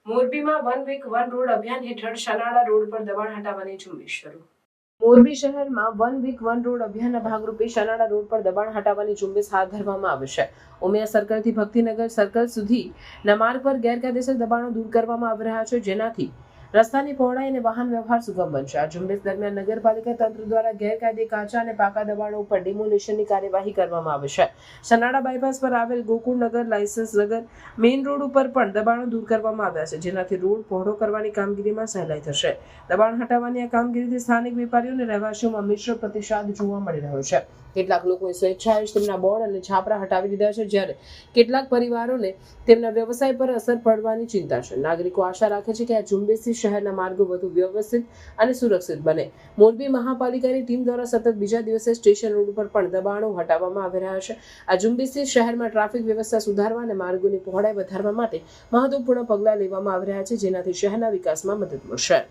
મોરબીમાં one week one road અભિયાન હેઠળ શનાળા રોડ પર દબાણ હટાવવાની ઝુંબેશ શરૂ. મોરબી શહેરમાં વન વીક વન રોડ અભિયાનના ભાગરૂપે શનાળા રોડ પર દબાણ હટાવવાની ઝુંબેશ હાથ ધરવામાં આવી છે. ઉમિયા સર્કલથી ભક્તિનગર સર્કલ સુધીના માર્ગ પર ગેરકાયદેસર દબાણો દૂર કરવામાં આવી રહ્યા છે, જેનાથી રસ્તાની પહોળાઈ અને વાહન વ્યવહાર સુગમ બનશે. આ ઝુંબેશ દરમિયાન નગરપાલિકા તંત્ર દ્વારા ગેરકાયદે કાચા અને પાકા દબાણો ઉપર ડિમોલિશનની કાર્યવાહી કરવામાં આવી છે. શનાળા બાયપાસ પર આવેલ ગોકુળનગર, લાયસન્સ નગર મેઇન રોડ ઉપર પણ દબાણો દૂર કરવામાં આવ્યા છે, જેનાથી રોડ પહોળો કરવાની કામગીરીમાં સહેલાઈ થશે. દબાણ હટાવવાની આ કામગીરીથી સ્થાનિક વેપારીઓ અને રહેવાસીઓમાં મિશ્ર પ્રતિસાદ જોવા મળી રહ્યો છે. કેટલાક લોકોએ સ્વેચ્છાએ તેમના બોર્ડ અને છાપરા હટાવી દીધા છે, જ્યારે કેટલાક પરિવારોને તેમના વ્યવસાય પર અસર પડવાની ચિંતા છે. નાગરિકો આશા રાખે છે કે આ ઝુંબેશથી શહેરના માર્ગો વધુ વ્યવસ્થિત અને સુરક્ષિત બને. મોરબી મહાપાલિકાની ટીમ દ્વારા સતત બીજા દિવસે સ્ટેશન રોડ ઉપર પણ દબાણો હટાવવામાં આવી રહ્યા છે. આ ઝુંબેશથી શહેરમાં ટ્રાફિક વ્યવસ્થા સુધારવા અને માર્ગોની પહોળાઈ વધારવા માટે મહત્વપૂર્ણ પગલાં લેવામાં આવી રહ્યા છે, જેનાથી શહેરના વિકાસમાં મદદ મળશે.